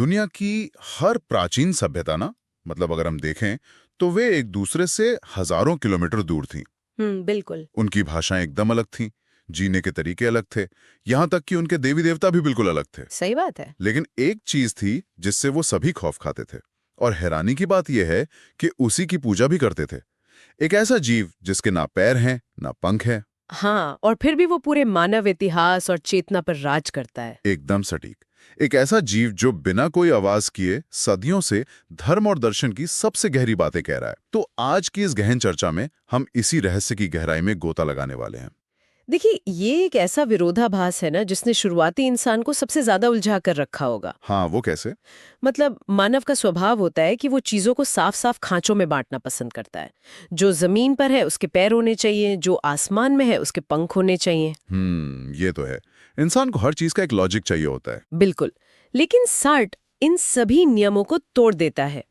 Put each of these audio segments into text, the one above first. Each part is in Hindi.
दुनिया की हर प्राचीन सभ्यता ना, मतलब अगर हम देखें तो वे एक दूसरे से हजारों किलोमीटर दूर थीं। बिल्कुल। उनकी भाषाएं एकदम अलग थीं, जीने के तरीके अलग थे, यहाँ तक कि उनके देवी देवता भी बिल्कुल अलग थे। सही बात है। लेकिन एक चीज थी जिससे वो सभी खौफ खाते थे, और हैरानी की बात यह है कि उसी की पूजा भी करते थे। एक ऐसा जीव जिसके ना पैर हैं ना पंख हैं। हाँ, और फिर भी वो पूरे मानव इतिहास और चेतना पर राज करता है। एकदम सटीक। एक ऐसा जीव जो बिना कोई आवाज किए सदियों से धर्म और दर्शन की सबसे गहरी बातें कह रहा है। तो आज की इस गहन चर्चा में हम इसी रहस्य की गहराई में गोता लगाने वाले हैं। देखिए, ये एक ऐसा विरोधाभास है ना जिसने शुरुआती इंसान को सबसे ज्यादा उलझा कर रखा होगा। हाँ, वो कैसे? मतलब मानव का स्वभाव होता है कि वो चीजों को साफ साफ खांचों में बांटना पसंद करता है। जो जमीन पर है उसके पैर होने चाहिए, जो आसमान में है उसके पंख होने चाहिए। ये तो है। इंसान को हर चीज का एक लॉजिक चाहिए होता है। बिल्कुल। लेकिन सार्ट इन सभी नियमों को तोड़ देता है।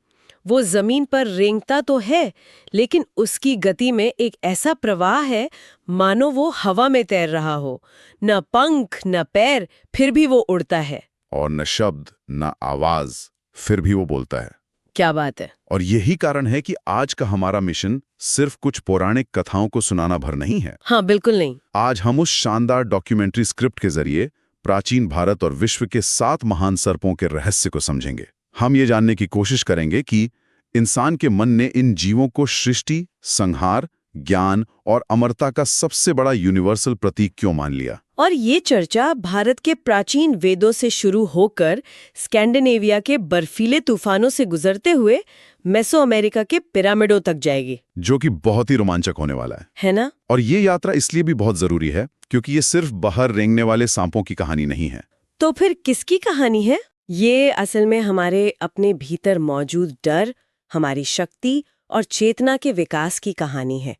वो जमीन पर रेंगता तो है, लेकिन उसकी गति में एक ऐसा प्रवाह है मानो वो हवा में तैर रहा हो। न पंख न पैर, फिर भी वो उड़ता है। और न शब्द न आवाज, फिर भी वो बोलता है। क्या बात है। और यही कारण है कि आज का हमारा मिशन सिर्फ कुछ पौराणिक कथाओं को सुनाना भर नहीं है। हाँ, बिल्कुल नहीं। आज हम उस शानदार डॉक्यूमेंट्री स्क्रिप्ट के जरिए प्राचीन भारत और विश्व के 7 महान सर्पों के रहस्य को समझेंगे। हम ये जानने की कोशिश करेंगे कि इंसान के मन ने इन जीवों को सृष्टि, संहार, ज्ञान और अमरता का सबसे बड़ा यूनिवर्सल प्रतीक क्यों मान लिया। और ये चर्चा भारत के प्राचीन वेदों से शुरू होकर स्कैंडिनेविया के बर्फीले तूफानों से गुजरते हुए मेसो अमेरिका के पिरामिडों तक जाएगी, जो कि बहुत ही रोमांचक होने वाला है ना? और ये यात्रा इसलिए भी बहुत जरूरी है क्योंकि ये सिर्फ बाहर रेंगने वाले सांपों की कहानी नहीं है। तो फिर किसकी कहानी है? ये असल में हमारे अपने भीतर मौजूद डर, हमारी शक्ति और चेतना के विकास की कहानी है।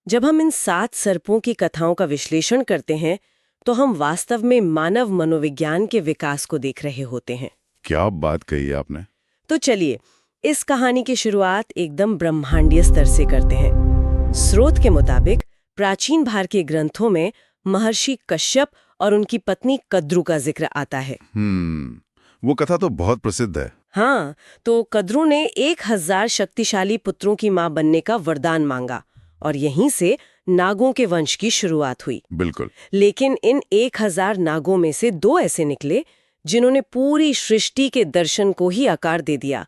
जब हम इन 7 सर्पों की कथाओं का विश्लेषण करते हैं तो हम वास्तव में मानव मनोविज्ञान के विकास को देख रहे होते हैं। क्या बात कही आपने। तो चलिए, इस कहानी की शुरुआत एकदम ब्रह्मांडीय स्तर से करते हैं। स्रोत के मुताबिक प्राचीन भारतीय ग्रंथों में महर्षि कश्यप और उनकी पत्नी कद्रू का जिक्र आता है। वो कथा तो बहुत प्रसिद्ध है। हाँ, तो कद्रू ने 1000 शक्तिशाली पुत्रों की मां बनने का वरदान मांगा और यहीं से नागों के वंश की शुरुआत हुई। बिल्कुल। लेकिन इन 1000 नागों में से 2 ऐसे निकले जिन्होंने पूरी सृष्टि के दर्शन को ही आकार दे दिया,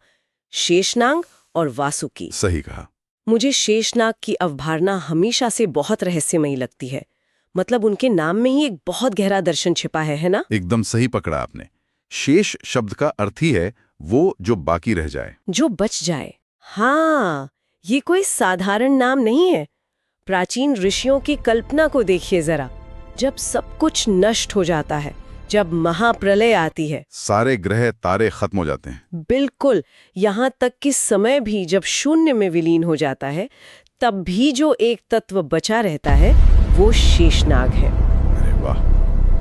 शेषनाग और वासुकी। सही कहा। मुझे शेषनाग की अवधारणा हमेशा से बहुत रहस्यमयी लगती है। मतलब उनके नाम में ही एक बहुत गहरा दर्शन छिपा है ना? एकदम सही पकड़ा आपने। शेष शब्द का अर्थ ही है वो जो बाकी रह जाए, जो बच जाए। हाँ, ये कोई साधारण नाम नहीं है। प्राचीन ऋषियों की कल्पना को देखिए जरा। जब सब कुछ नष्ट हो जाता है, जब महाप्रलय आती है, सारे ग्रह तारे खत्म हो जाते हैं। बिल्कुल, यहाँ तक कि समय भी जब शून्य में विलीन हो जाता है, तब भी जो एक तत्व बचा रहता है वो शेषनाग है। अरे वाह।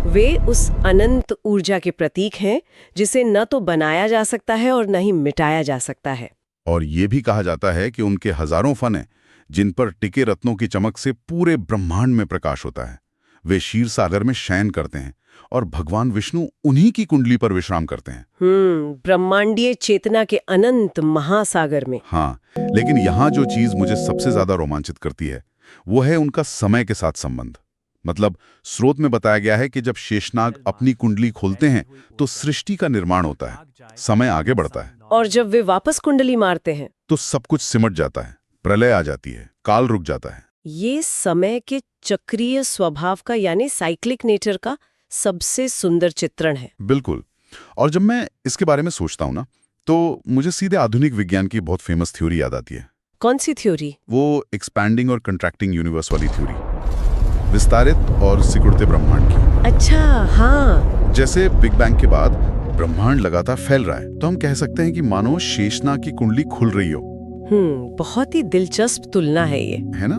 वे उस अनंत ऊर्जा के प्रतीक हैं जिसे न तो बनाया जा सकता है और न ही मिटाया जा सकता है। और ये भी कहा जाता है कि उनके हजारों फन हैं जिन पर टिके रत्नों की चमक से पूरे ब्रह्मांड में प्रकाश होता है। वे क्षीर सागर में शयन करते हैं और भगवान विष्णु उन्हीं की कुंडली पर विश्राम करते हैं। ब्रह्मांडीय चेतना के अनंत महासागर में। हाँ, लेकिन यहाँ जो चीज मुझे सबसे ज्यादा रोमांचित करती है वो है उनका समय के साथ संबंध। मतलब स्रोत में बताया गया है कि जब शेषनाग अपनी कुंडली खोलते हैं तो सृष्टि का निर्माण होता है, समय आगे बढ़ता है। और जब वे वापस कुंडली मारते हैं तो सब कुछ सिमट जाता है, प्रलय आ जाती है, काल रुक जाता है। ये समय के चक्रीय स्वभाव का यानी साइक्लिक नेचर का सबसे सुंदर चित्रण है। बिल्कुल। और जब मैं इसके बारे में सोचता हूँ ना, तो मुझे सीधे आधुनिक विज्ञान की बहुत फेमस थ्योरी याद आती है। कौन सी थ्योरी? वो एक्सपैंडिंग और कंट्रैक्टिंग यूनिवर्स वाली थ्योरी, विस्तारित और सिकुड़ते ब्रह्मांड की। अच्छा, हाँ। जैसे बिग बैंग के बाद ब्रह्मांड लगातार फैल रहा है, तो हम कह सकते हैं कि मानो शेषनाग की कुंडली खुल रही हो। बहुत ही दिलचस्प तुलना है ये, है ना?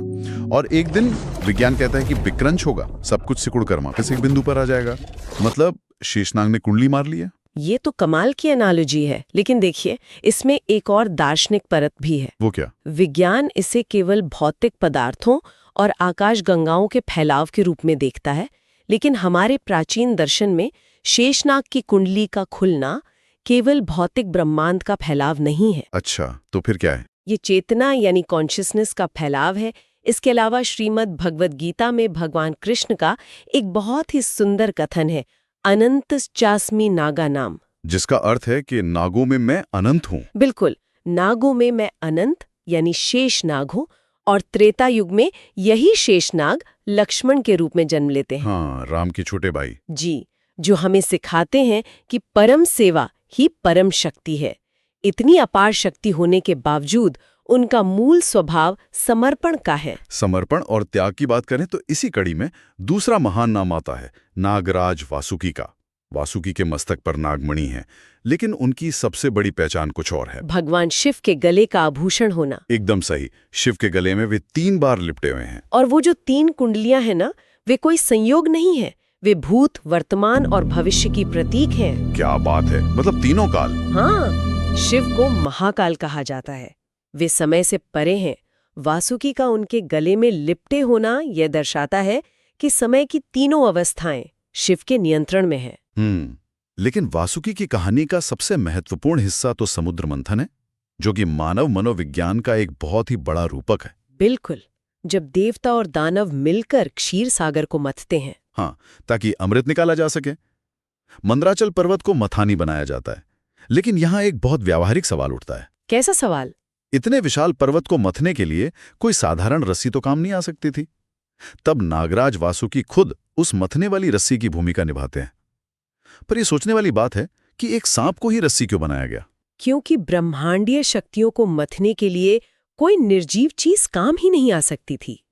और एक दिन विज्ञान कहता है कि विक्रंच होगा, सब कुछ सिकुड़कर वापस एक बिंदु पर आ जाएगा। मतलब शेषनाग ने कुंडली मार ली है। ये तो कमाल की एनालॉजी है। लेकिन देखिए, इसमें एक और दार्शनिक परत भी है। वो क्या? विज्ञान इसे केवल भौतिक पदार्थों और आकाश गंगाओं के फैलाव के रूप में देखता है, लेकिन हमारे प्राचीन दर्शन में शेषनाग की कुंडली का खुलना केवल भौतिक ब्रह्मांड का फैलाव नहीं है। अच्छा, तो फिर क्या है? ये चेतना यानी कॉन्शियसनेस का फैलाव है। इसके अलावा श्रीमद् भगवद गीता में भगवान कृष्ण का एक बहुत ही सुंदर कथन है, अनंत चास्मी नागा नाम, जिसका अर्थ है कि नागों में मैं अनंत हूँ। बिल्कुल, नागों में मैं अनंत यानी शेष नाग हूँ, और त्रेता युग में यही शेष नाग लक्ष्मण के रूप में जन्म लेते हैं। हाँ, राम के छोटे भाई। जी, जो हमें सिखाते हैं कि परम सेवा ही परम शक्ति है। इतनी अपार शक्ति होने के बावजूद उनका मूल स्वभाव समर्पण का है। समर्पण और त्याग की बात करें तो इसी कड़ी में दूसरा महान नाम आता है, नागराज वासुकी का। वासुकी के मस्तक पर नागमणि है, लेकिन उनकी सबसे बड़ी पहचान कुछ और है। भगवान शिव के गले का आभूषण होना। एकदम सही, शिव के गले में वे 3 बार लिपटे हुए हैं। और वो जो 3 कुंडलियां हैं ना, वे कोई संयोग नहीं है, वे भूत, वर्तमान और भविष्य की प्रतीक हैं। क्या बात है, मतलब तीनों काल। हाँ, शिव को महाकाल कहा जाता है। वे समय से परे हैं। वासुकी का उनके गले में लिपटे होना यह दर्शाता है कि समय की तीनों अवस्थाएं शिव के नियंत्रण में है। लेकिन वासुकी की कहानी का सबसे महत्वपूर्ण हिस्सा तो समुद्र मंथन है, जो कि मानव मनोविज्ञान का एक बहुत ही बड़ा रूपक है। बिल्कुल, जब देवता और दानव मिलकर क्षीर सागर को मथते हैं। हाँ, ताकि अमृत निकाला जा सके। मंदराचल पर्वत को मथानी बनाया जाता है, लेकिन यहाँ एक बहुत व्यावहारिक सवाल उठता है। कैसा सवाल? इतने विशाल पर्वत को मथने के लिए कोई साधारण रस्सी तो काम नहीं आ सकती थी। तब नागराज वासुकी खुद उस मथने वाली रस्सी की भूमिका निभाते हैं। पर यह सोचने वाली बात है कि एक सांप को ही रस्सी क्यों बनाया गया? क्योंकि ब्रह्मांडीय शक्तियों को मथने के लिए कोई निर्जीव चीज काम ही नहीं आ सकती थी।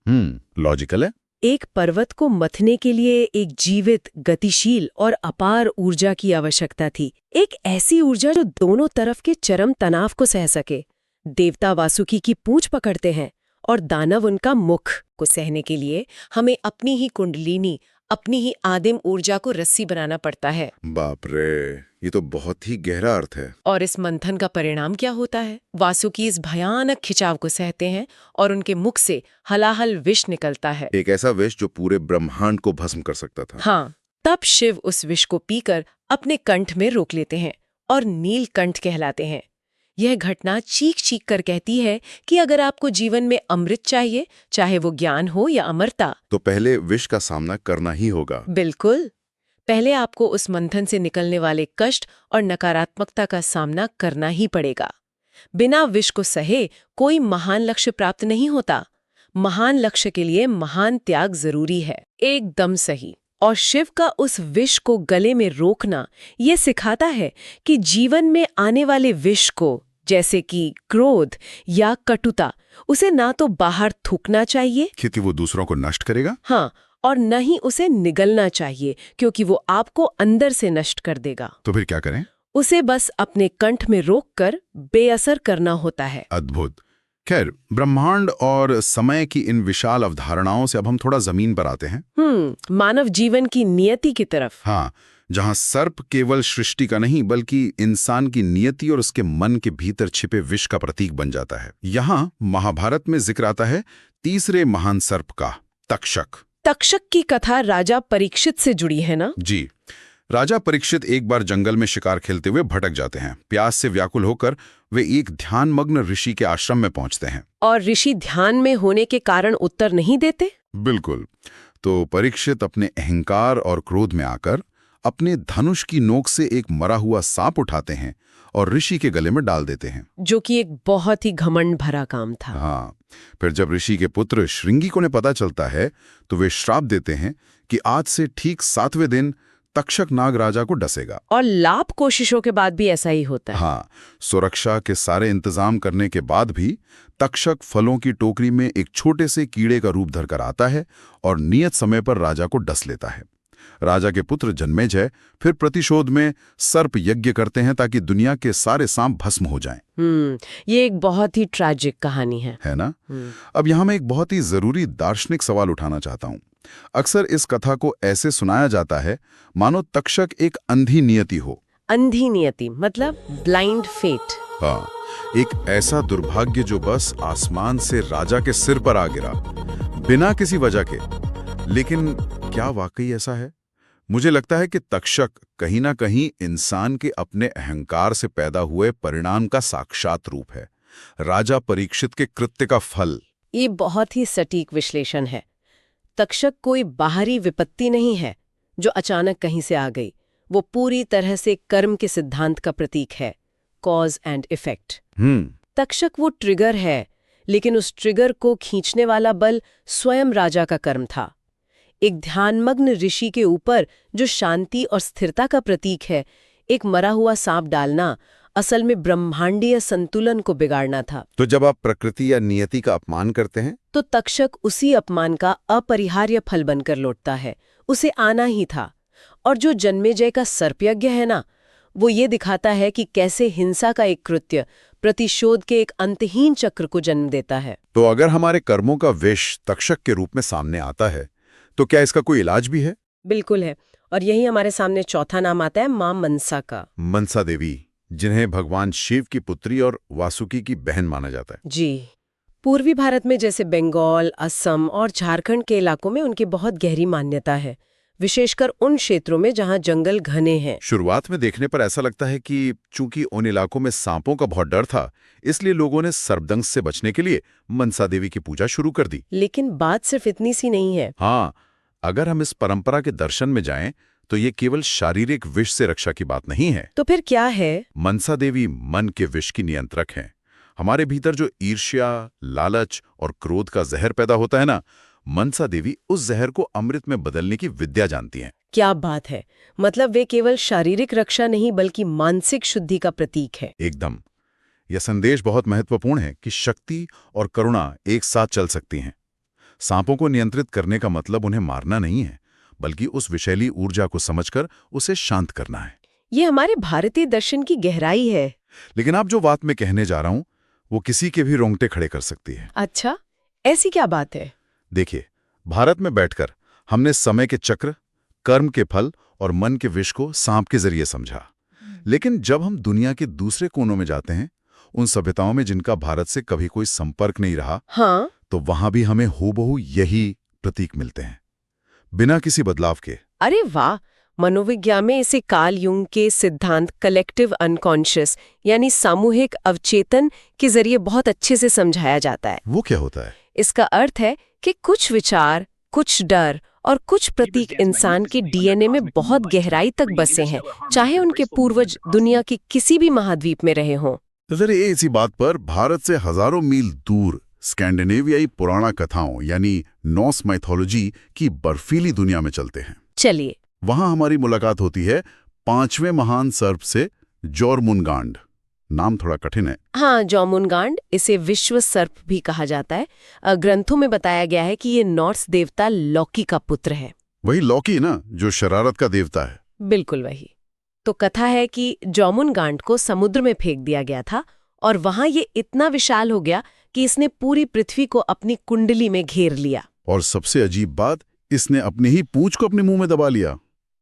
लॉजिकल है। एक पर्वत को मथने के लिए एक जीवित, गतिशील और अपार ऊर्जा की आवश्यकता थी। एक ऐसी ऊर्जा जो दोनों तरफ के चरम तनाव को सह सके। देवता वासुकी की पूंछ पकड़ते हैं और दानव उनका मुख को सहने के लिए हमें अपनी ही कुंडलिनी, अपनी ही आदिम ऊर्जा को रस्सी बनाना पड़ता है। बाप रे, ये तो बहुत ही गहरा अर्थ है। और इस मंथन का परिणाम क्या होता है? वासुकी इस भयानक खिंचाव को सहते हैं और उनके मुख से हलाहल विष निकलता है। एक ऐसा विष जो पूरे ब्रह्मांड को भस्म कर सकता था। हाँ, तब शिव उस विष को पीकर अपने कंठ में रोक लेते हैं और नीलकंठ कहलाते हैं। यह घटना चीख चीख कर कहती है कि अगर आपको जीवन में अमृत चाहिए, चाहे वो ज्ञान हो या अमरता, तो पहले विष का सामना करना ही होगा। बिल्कुल, पहले आपको उस मंथन से निकलने वाले कष्ट और नकारात्मकता का सामना करना ही पड़ेगा। बिना विष को सहे कोई महान लक्ष्य प्राप्त नहीं होता। महान लक्ष्य के लिए महान त्याग जरूरी है। एकदम सही। और शिव का उस विष को गले में रोकना ये सिखाता है कि जीवन में आने वाले विष को, जैसे कि क्रोध या कटुता, उसे ना तो बाहर थूकना चाहिए क्योंकि वो दूसरों को नष्ट करेगा। हाँ, और न ही उसे निगलना चाहिए क्योंकि वो आपको अंदर से नष्ट कर देगा। तो फिर क्या करें? उसे बस अपने कंठ में रोककर बेअसर करना होता है। अद्भुत। खैर, ब्रह्मांड और समय की इन विशाल अवधारणाओं से अब हम थोड़ा जमीन पर आते हैं। मानव जीवन की नियति की तरफ। हाँ, जहां सर्प केवल सृष्टि का नहीं बल्कि इंसान की नियति और उसके मन के भीतर छिपे विष का प्रतीक बन जाता है। यहाँ महाभारत में जिक्र आता है तीसरे महान सर्प का, तक्षक। तक्षक की कथा राजा परीक्षित से जुड़ी है ना? जी। राजा परीक्षित एक बार जंगल में शिकार खेलते हुए भटक जाते हैं। प्यास से व्याकुल होकर वे एक ध्यानमग्न ऋषि के आश्रम में पहुंचते हैं। और ऋषि ध्यान में होने के कारण उत्तर नहीं देते? बिल्कुल। तो परीक्षित अपने अहंकार और क्रोध में आकर अपने धनुष की नोक से एक मरा हुआ सांप उठाते हैं और ऋषि के गले में डाल देते हैं, जो कि एक बहुत ही घमंड भरा काम था। हाँ, फिर जब ऋषि के पुत्र श्रृंगी को पता चलता है तो वे श्राप देते हैं कि आज से ठीक 7वें दिन तक्षक नाग राजा को डसेगा। और लाख कोशिशों के बाद भी ऐसा ही होता है। हाँ, सुरक्षा के सारे इंतजाम करने के बाद भी तक्षक फलों की टोकरी में एक छोटे से कीड़े का रूप धरकर आता है और नियत समय पर राजा को डस लेता है। राजा के पुत्र जन्मेजय फिर प्रतिशोध में सर्प यज्ञ करते हैं ताकि दुनिया के सारे सांप भस्म हो जाएं। ये एक बहुत ही ट्रैजिक कहानी है ना? अब यहाँ मैं एक बहुत ही जरूरी दार्शनिक सवाल उठाना चाहता हूँ। अक्सर इस कथा को ऐसे सुनाया जाता है मानो तक्षक एक अंधी नियति हो। अंधी नियति मतलब ब्लाइंड फेट। हाँ, एक ऐसा दुर्भाग्य जो बस आसमान से राजा के सिर पर आ गिरा बिना किसी वजह के। लेकिन क्या वाकई ऐसा है? मुझे लगता है कि तक्षक कहीं ना कहीं इंसान के अपने अहंकार से पैदा हुए परिणाम का साक्षात रूप है, राजा परीक्षित के कृत्य का फल। ये बहुत ही सटीक विश्लेषण है। तक्षक कोई बाहरी विपत्ति नहीं है जो अचानक कहीं से आ गई। वो पूरी तरह से कर्म के सिद्धांत का प्रतीक है, कॉज एंड इफेक्ट। तक्षक वो ट्रिगर है, लेकिन उस ट्रिगर को खींचने वाला बल स्वयं राजा का कर्म था। एक ध्यानमग्न ऋषि के ऊपर जो शांति और स्थिरता का प्रतीक है, एक मरा हुआ सांप डालना असल में ब्रह्मांडीय संतुलन को बिगाड़ना था। तो जब आप प्रकृति या नियति का अपमान करते हैं, तो तक्षक उसी अपमान का अपरिहार्य फल बनकर लौटता है। उसे आना ही था। और जो जन्मेजय का सर्पयज्ञ है ना, वो ये दिखाता है कि कैसे हिंसा का एक कृत्य प्रतिशोध के एक अंतहीन चक्र को जन्म देता है। तो अगर हमारे कर्मों का विष तक्षक के रूप में सामने आता है, तो क्या इसका कोई इलाज भी है? बिल्कुल है। और यही हमारे सामने चौथा नाम आता है मां मनसा का। मनसा देवी, जिन्हें भगवान शिव की पुत्री और वासुकी की बहन माना जाता है। जी। पूर्वी भारत में जैसे बंगाल, असम और झारखंड के इलाकों में उनकी बहुत गहरी मान्यता है, विशेषकर उन क्षेत्रों में जहां जंगल घने हैं। शुरुआत में देखने पर ऐसा लगता है कि चूंकि उन इलाकों में सांपों का बहुत डर था, इसलिए लोगों ने सर्पदंश से बचने के लिए मनसा देवी की पूजा शुरू कर दी। लेकिन बात सिर्फ इतनी सी नहीं है। हाँ, अगर हम इस परंपरा के दर्शन में जाएं, तो ये केवल शारीरिक विष से रक्षा की बात नहीं है। तो फिर क्या है? मनसा देवी मन के विष की नियंत्रक हैं। हमारे भीतर जो ईर्ष्या, लालच और क्रोध का जहर पैदा होता है ना, मनसा देवी उस जहर को अमृत में बदलने की विद्या जानती हैं। क्या बात है! मतलब वे केवल शारीरिक रक्षा नहीं बल्कि मानसिक शुद्धि का प्रतीक है। एकदम। यह संदेश बहुत महत्वपूर्ण है कि शक्ति और करुणा एक साथ चल सकती हैं। सांपों को नियंत्रित करने का मतलब उन्हें मारना नहीं है, बल्कि उस विषैली ऊर्जा को समझकर उसे शांत करना है। ये हमारे भारतीय दर्शन की गहराई है। लेकिन आप जो बात मैं कहने जा रहा हूं, वो किसी के भी रोंगटे खड़े कर सकती है। अच्छा, ऐसी क्या बात है? देखिए, भारत में बैठकर हमने समय के चक्र, कर्म के फल और मन के विष को सांप के जरिए समझा। लेकिन जब हम दुनिया के दूसरे कोनों में जाते हैं, उन सभ्यताओं में जिनका भारत से कभी कोई संपर्क नहीं रहा, हाँ, तो वहां भी हमें हूबहू यही प्रतीक मिलते हैं, बिना किसी बदलाव के। अरे वाह! मनोविज्ञान में इसे कार्ल युंग के सिद्धांत कलेक्टिव अनकॉन्शियस यानी सामूहिक अवचेतन के जरिए बहुत अच्छे से समझाया जाता है। वो क्या होता है? इसका अर्थ है कि कुछ विचार, कुछ डर और कुछ प्रतीक इंसान के डीएनए में बहुत गहराई तक बसे हैं, चाहे उनके पूर्वज दुनिया के किसी भी महाद्वीप में रहे हों। तो जरा इसी बात पर भारत से हजारों मील दूर स्कैंडिनेवियाई पुराना कथाओं यानी नॉर्स माइथोलॉजी की बर्फीली दुनिया में चलते हैं। चलिए, वहां हमारी मुलाकात होती है 5वें महान सर्प से, जोरमुनगांड। नाम थोड़ा कठिन है। हाँ, जोरमुनगांड, इसे विश्व सर्प भी कहा जाता है। ग्रंथों में बताया गया है कि ये नॉर्स देवता लॉकी का पुत्र है। वही लॉकी ना, जो शरारत का देवता है। बिल्कुल वही। तो कथा है कि जोरमुनगांड को समुद्र में फेंक दिया गया था और वहां ये इतना विशाल हो गया कि इसने पूरी पृथ्वी को अपनी कुंडली में घेर लिया। और सबसे अजीब बात, इसने अपनी ही पूंछ को अपने मुंह में दबा लिया।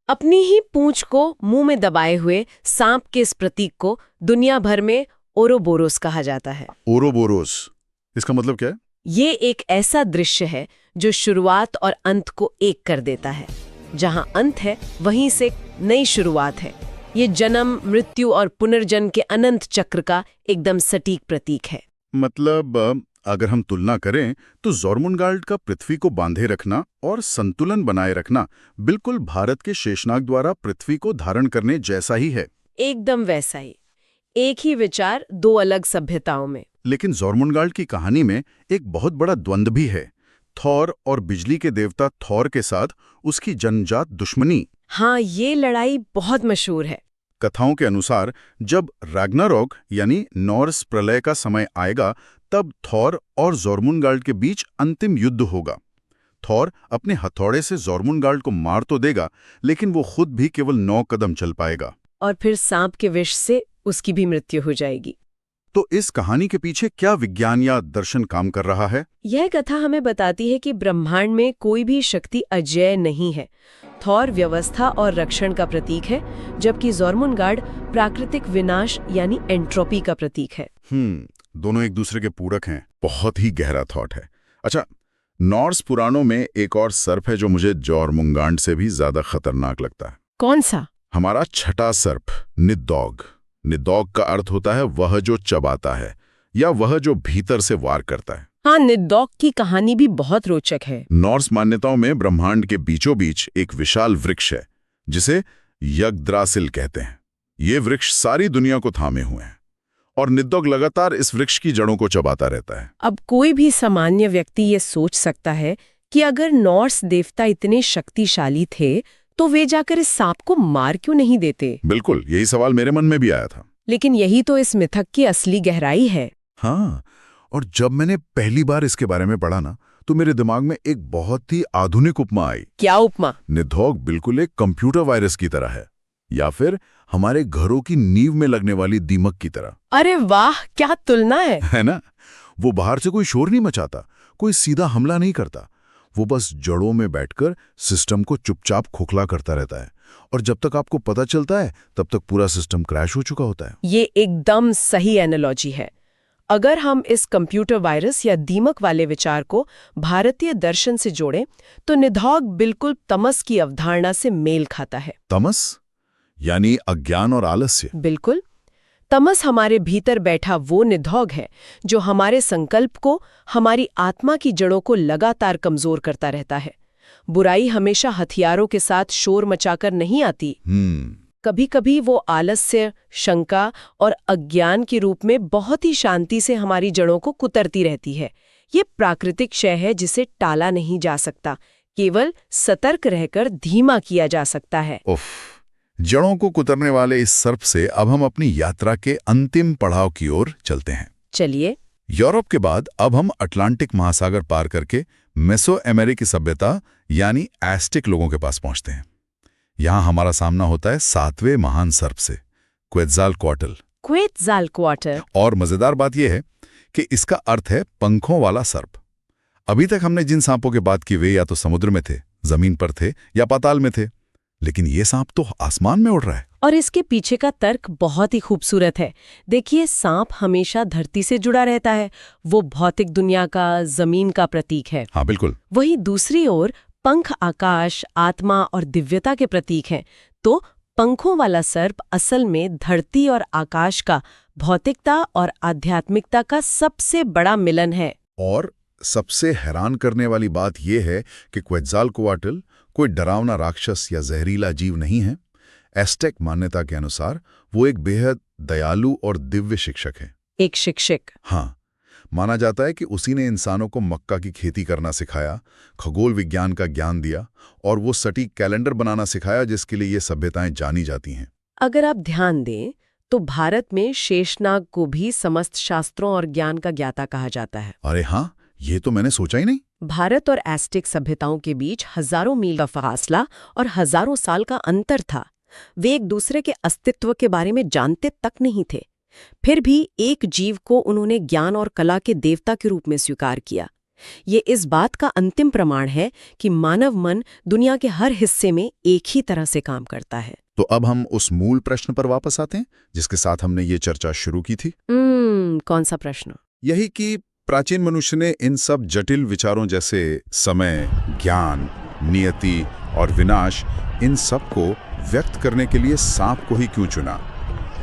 अपनी ही पूंछ को मुंह में दबाए हुए सांप के इस प्रतीक को दुनिया भर में ओरोबोरोस कहा जाता है। ओरोबोरोस, इसका मतलब क्या है? ये एक ऐसा दृश्य है जो शुरुआत और अंत को एक कर देता है। जहां अंत है, वहीं से नई शुरुआत है। ये जन्म, मृत्यु और पुनर्जन्म के अनंत चक्र का एकदम सटीक प्रतीक है। मतलब अगर हम तुलना करें तो जोरमुनगांड का पृथ्वी को बांधे रखना और संतुलन बनाए रखना बिल्कुल भारत के शेषनाग द्वारा पृथ्वी को धारण करने जैसा ही है। एकदम वैसा ही। एक ही विचार दो अलग सभ्यताओं में। लेकिन जोरमुनगांड की कहानी में एक बहुत बड़ा द्वंद्व भी है। थॉर और बिजली के देवता थॉर के साथ उसकी जन्मजात दुश्मनी। हाँ, ये लड़ाई बहुत मशहूर है। कथाओं के अनुसार जब रैग्नारोक यानी नॉर्स प्रलय का समय आएगा, तब थॉर और जोरमुनगांड के बीच अंतिम युद्ध होगा। थॉर अपने हथौड़े से जोरमुनगांड को मार तो देगा, लेकिन वो खुद भी केवल 9 कदम चल पाएगा। और फिर सांप के विष से उसकी भी मृत्यु हो जाएगी। तो इस कहानी के पीछे क्या विज्ञान या दर्शन काम कर रहा है? यह कथा हमें बताती है कि ब्रह्मांड में कोई भी शक्ति अजेय नहीं है। थॉर व्यवस्था और रक्षण का प्रतीक है, जबकि जोरमुनगांड प्राकृतिक विनाश यानी एंट्रोपी का प्रतीक है। दोनों एक दूसरे के पूरक हैं। बहुत ही गहरा थॉट है। अच्छा, नॉर्स पुराणों में एक और सर्प है जो मुझे जोरमुनगांड से भी ज्यादा खतरनाक लगता है। कौन सा? हमारा छठा सर्प निदौग। निदौग का अर्थ होता है वह जो चबाता है या वह जो भीतर से वार करता है। हाँ, निदौग की कहानी भी बहुत रोचक है। नॉर्स मान्यताओं में ब्रह्मांड के बीचों बीच एक विशाल वृक्ष है जिसे यग्द्रासिल कहते हैं। ये वृक्ष सारी दुनिया को थामे हुए हैं और निदौग लगातार इस वृक्ष की जड़ों को चबाता रहता है। अब कोई भी सामान्य व्यक्ति ये सोच सकता है कि अगर नॉर्स देवता इतने शक्तिशाली थे तो वे जाकर इस सांप को मार क्यों नहीं देते। बिल्कुल, यही सवाल मेरे मन में भी आया था। लेकिन यही तो इस मिथक की असली गहराई है। हाँ, और जब मैंने पहली बार इसके बारे में पढ़ा ना, तो मेरे दिमाग में एक बहुत ही आधुनिक उपमा आई। क्या उपमा? निदौग बिल्कुल एक कंप्यूटर वायरस की तरह है, या फिर हमारे घरों की नींव में लगने वाली दीमक की तरह। अरे वाह, क्या तुलना है ना? वो बाहर से कोई शोर नहीं मचाता, कोई सीधा हमला नहीं करता। वो बस जड़ों में बैठकर सिस्टम को चुपचाप खोखला करता रहता है, और जब तक आपको पता चलता है तब तक पूरा सिस्टम क्रैश हो चुका होता है। ये एकदम सही एनालॉजी है। अगर हम इस कंप्यूटर वायरस या दीमक वाले विचार को भारतीय दर्शन से जोड़ें तो निदौग बिल्कुल तमस की अवधारणा से मेल खाता है। तमस यानी अज्ञान और आलस्य। बिल्कुल। तमस हमारे भीतर बैठा वो निदौग है जो हमारे संकल्प को, हमारी आत्मा की जड़ों को लगातार कमजोर करता रहता है। बुराई हमेशा हथियारों के साथ शोर मचाकर नहीं आती। कभी कभी वो आलस्य, शंका और अज्ञान के रूप में बहुत ही शांति से हमारी जड़ों को कुतरती रहती है। ये प्राकृतिक क्षय है जिसे टाला नहीं जा सकता, केवल सतर्क रहकर धीमा किया जा सकता है। उफ, जड़ों को कुतरने वाले इस सर्प से अब हम अपनी यात्रा के अंतिम पड़ाव की ओर चलते हैं। चलिए। यूरोप के बाद अब हम अटलांटिक महासागर पार करके मेसो अमेरिकी सभ्यता यानी एस्टेक लोगों के पास पहुंचते हैं। यहाँ हमारा सामना होता है 7वें महान सर्प से, क्वेट्ज़ालकोआट्ल। क्वेट्ज़ालकोआट्ल। और मजेदार बात यह है कि इसका अर्थ है पंखों वाला सर्प। अभी तक हमने जिन सांपों की बात की वे या तो समुद्र में थे, जमीन पर थे या पाताल में थे, लेकिन ये सांप तो आसमान में उड़ रहा है। और इसके पीछे का तर्क बहुत ही खूबसूरत है। देखिए, सांप हमेशा धरती से जुड़ा रहता है, वो भौतिक दुनिया का, जमीन का प्रतीक है। हाँ बिल्कुल। वहीं दूसरी ओर पंख आकाश, आत्मा और दिव्यता के प्रतीक हैं। तो पंखों वाला सर्प असल में धरती और आकाश का, भौतिकता और आध्यात्मिकता का सबसे बड़ा मिलन है। और सबसे हैरान करने वाली बात यह है कि क्वेट्ज़ालकोआट्ल कोई डरावना राक्षस या जहरीला जीव नहीं है। एस्टेक मान्यता के अनुसार वो एक बेहद दयालु और दिव्य शिक्षक है। एक शिक्षक? हाँ, माना जाता है कि उसी ने इंसानों को मक्का की खेती करना सिखाया, खगोल विज्ञान का ज्ञान दिया और वो सटीक कैलेंडर बनाना सिखाया जिसके लिए ये सभ्यताएं जानी जाती हैं। अगर आप ध्यान दें तो भारत में शेषनाग को भी समस्त शास्त्रों और ज्ञान का ज्ञाता कहा जाता है। अरे हाँ, ये तो मैंने सोचा ही नहीं। भारत और एस्टेक सभ्यताओं के बीच हजारों मील का फासला और हजारों साल का अंतर था। वे एक दूसरे के अस्तित्व के बारे में जानते तक नहीं थे, फिर भी एक जीव को उन्होंने ज्ञान और कला के देवता के रूप में स्वीकार किया। ये इस बात का अंतिम प्रमाण है कि मानव मन दुनिया के हर हिस्से में एक ही तरह से काम करता है। तो अब हम उस मूल प्रश्न पर वापस आते हैं जिसके साथ हमने ये चर्चा शुरू की थी। कौन सा प्रश्न? यही कि प्राचीन मनुष्य ने इन सब जटिल विचारों जैसे समय, ज्ञान, नियति और विनाश, इन सब को व्यक्त करने के लिए सांप को ही क्यों चुना?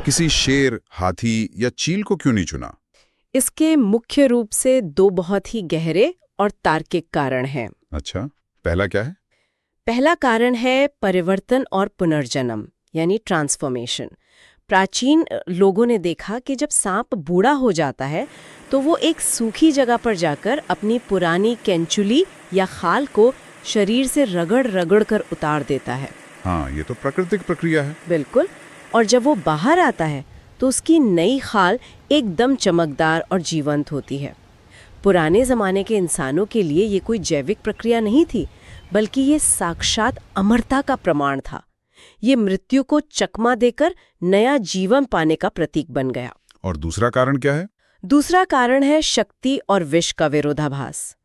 किसी शेर, हाथी या चील को क्यों नहीं चुना? इसके मुख्य रूप से दो बहुत ही गहरे और तार्किक कारण हैं। अच्छा, पहला क्या है? पहला कारण है परिवर्तन और पुनर्जन्म यानी ट्रांसफॉर्मेशन। प्राचीन लोगों ने देखा कि जब सांप बूढ़ा हो जाता है तो वो एक सूखी जगह पर जाकर अपनी पुरानी कैंचुली या खाल को शरीर से रगड़ कर उतार देता है। हाँ, ये तो प्राकृतिक प्रक्रिया है। बिल्कुल। और जब वो बाहर आता है तो उसकी नई खाल एकदम चमकदार और जीवंत होती है। पुराने ज़माने के इंसानों के लिए ये कोई जैविक प्रक्रिया नहीं थी, बल्कि ये साक्षात अमरता का प्रमाण था। ये मृत्यु को चकमा देकर नया जीवन पाने का प्रतीक बन गया। और दूसरा कारण क्या है? दूसरा कारण है शक्ति और विष का विरोधाभास।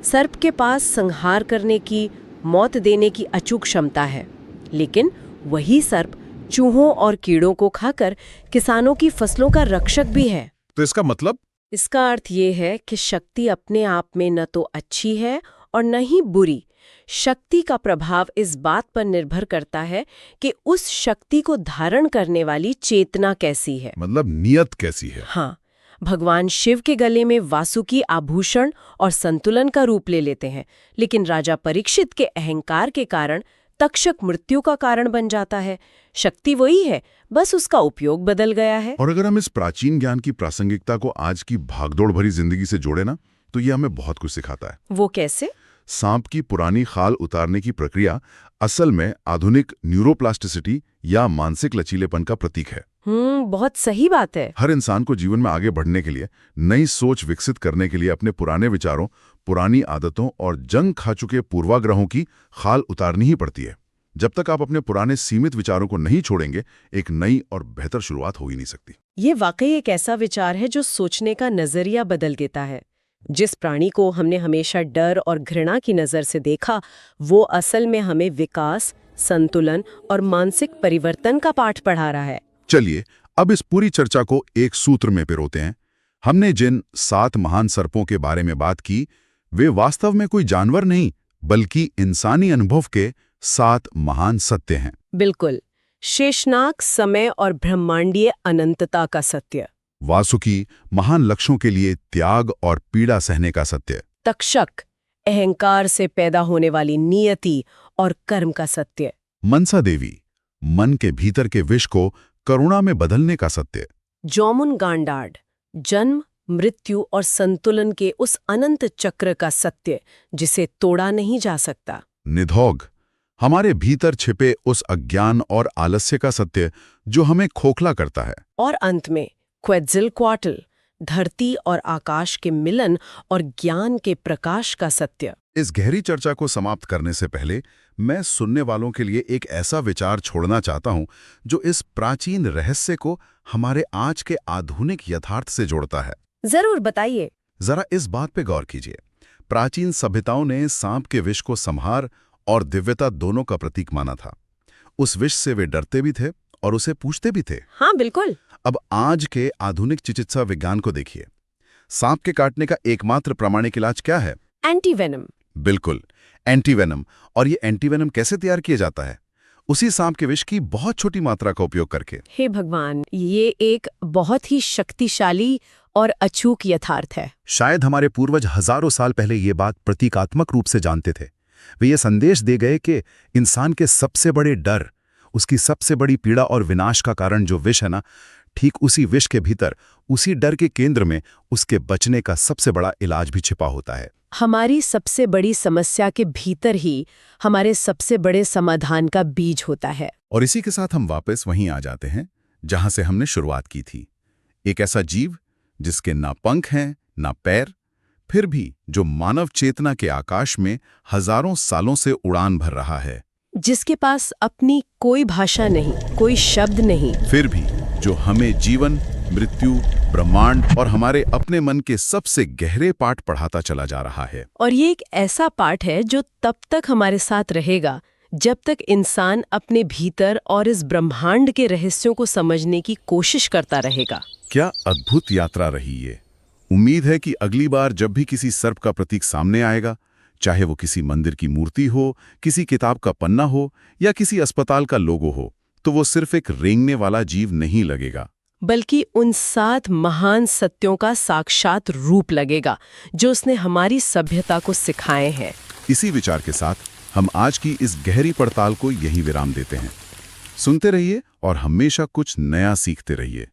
सर्प के पास संहार करने की, मौत देने की अचूक क्षमता है, लेकिन वही सर्प चूहों और कीड़ों को खाकर किसानों की फसलों का रक्षक भी है। तो इसका मतलब? इसका अर्थ ये है कि शक्ति अपने आप में न तो अच्छी है और न ही बुरी, शक्ति का प्रभाव इस बात पर निर्भर करता है कि उस शक्ति को धारण करने वाली चेतना कैसी है। मतलब नियत कैसी है। हाँ, भगवान शिव के गले में वासुकी आभूषण और संतुलन का रूप ले लेते हैं, लेकिन राजा परीक्षित के अहंकार के कारण तक्षक मृत्यु का कारण बन जाता है। शक्ति वही है, बस उसका उपयोग बदल गया है। और अगर हम इस प्राचीन ज्ञान की प्रासंगिकता को आज की भागदौड़ भरी जिंदगी से जोड़े ना, तो ये हमें बहुत कुछ सिखाता है। वो कैसे? सांप की पुरानी खाल उतारने की प्रक्रिया असल में आधुनिक न्यूरोप्लास्टिसिटी या मानसिक लचीलेपन का प्रतीक है। बहुत सही बात है। हर इंसान को जीवन में आगे बढ़ने के लिए, नई सोच विकसित करने के लिए अपने पुराने विचारों, पुरानी आदतों और जंग खा चुके पूर्वाग्रहों की खाल उतारनी ही पड़ती है। जब तक आप अपने पुराने सीमित विचारों को नहीं छोड़ेंगे, एक नई और बेहतर शुरुआत हो ही नहीं सकती। ये वाकई एक ऐसा विचार है जो सोचने का नजरिया बदल देता है। जिस प्राणी को हमने हमेशा डर और घृणा की नजर से देखा, वो असल में हमें विकास, संतुलन और मानसिक परिवर्तन का पाठ पढ़ा रहा है। चलिए अब इस पूरी चर्चा को एक सूत्र में पिरोते हैं। हमने जिन 7 महान सर्पों के बारे में बात की, वे वास्तव में कोई जानवर नहीं, बल्कि इंसानी अनुभव के 7 महान सत्य हैं। बिल्कुल, शेषनाग, समय और ब्रह्मांडीय अनंतता का सत्य। वासुकी, महान लक्ष्यों के लिए त्याग और पीड़ा सहने का सत्य। तक्षक, अहंकार से पैदा होने वाली नियति और कर्म का सत्य। मनसा देवी, मन के भीतर के विष को करुणा में बदलने का सत्य। जोमुन गांडार्ड, जन्म, मृत्यु और संतुलन के उस अनंत चक्र का सत्य जिसे तोड़ा नहीं जा सकता। निधौग, हमारे भीतर छिपे उस अज्ञान और आलस्य का सत्य जो हमें खोखला करता है। और अंत में क्वेट्ज़ल्कोआट्ल, धरती और आकाश के मिलन और ज्ञान के प्रकाश का सत्य। इस गहरी चर्चा को समाप्त करने से पहले मैं सुनने वालों के लिए एक ऐसा विचार छोड़ना चाहता हूं जो इस प्राचीन रहस्य को हमारे आज के आधुनिक यथार्थ से जोड़ता है। जरूर बताइए। जरा इस बात पे गौर कीजिए। प्राचीन सभ्यताओं ने सांप के विष को संहार और दिव्यता दोनों का प्रतीक माना था। उस विष से वे डरते भी थे और उसे पूछते भी थे। हाँ, बिल्कुल। अब आज के आधुनिक चिकित्सा विज्ञान को देखिए। सांप के काटने का एकमात्र प्रामाणिक इलाज क्या है? एंटीवेनम। बिल्कुल, एंटीवेनम। और ये एंटीवेनम कैसे तैयार किया जाता है? उसी सांप के विष की बहुत छोटी मात्रा का उपयोग करके। हे भगवान, ये एक बहुत ही शक्तिशाली और अचूक यथार्थ है। शायद हमारे पूर्वज हजारों साल पहले ये बात प्रतीकात्मक रूप से जानते थे। वे ये संदेश दे गए कि इंसान के सबसे बड़े डर, उसकी सबसे बड़ी पीड़ा और विनाश का कारण जो विष है ना, ठीक उसी विष के भीतर, उसी डर के केंद्र में उसके बचने का सबसे बड़ा इलाज भी छिपा होता है। हमारी सबसे बड़ी समस्या के भीतर ही हमारे सबसे बड़े समाधान का बीज होता है। और इसी के साथ हम वापस वहीं आ जाते हैं जहां से हमने शुरुआत की थी। एक ऐसा जीव जिसके ना पंख हैं ना पैर, फिर भी जो मानव चेतना के आकाश में हजारों सालों से उड़ान भर रहा है। जिसके पास अपनी कोई भाषा नहीं, कोई शब्द नहीं, फिर भी जो हमें जीवन, मृत्यु, ब्रह्मांड और हमारे अपने मन के सबसे गहरे पाठ पढ़ाता चला जा रहा है। और ये एक ऐसा पाठ है जो तब तक हमारे साथ रहेगा जब तक इंसान अपने भीतर और इस ब्रह्मांड के रहस्यों को समझने की कोशिश करता रहेगा। क्या अद्भुत यात्रा रही ये। उम्मीद है कि अगली बार जब भी किसी सर्प का प्रतीक सामने आएगा, चाहे वो किसी मंदिर की मूर्ति हो, किसी किताब का पन्ना हो या किसी अस्पताल का लोगो हो, तो वो सिर्फ एक रेंगने वाला जीव नहीं लगेगा, बल्कि उन 7 महान सत्यों का साक्षात रूप लगेगा जो उसने हमारी सभ्यता को सिखाए हैं। इसी विचार के साथ हम आज की इस गहरी पड़ताल को यहीं विराम देते हैं। सुनते रहिए और हमेशा कुछ नया सीखते रहिए।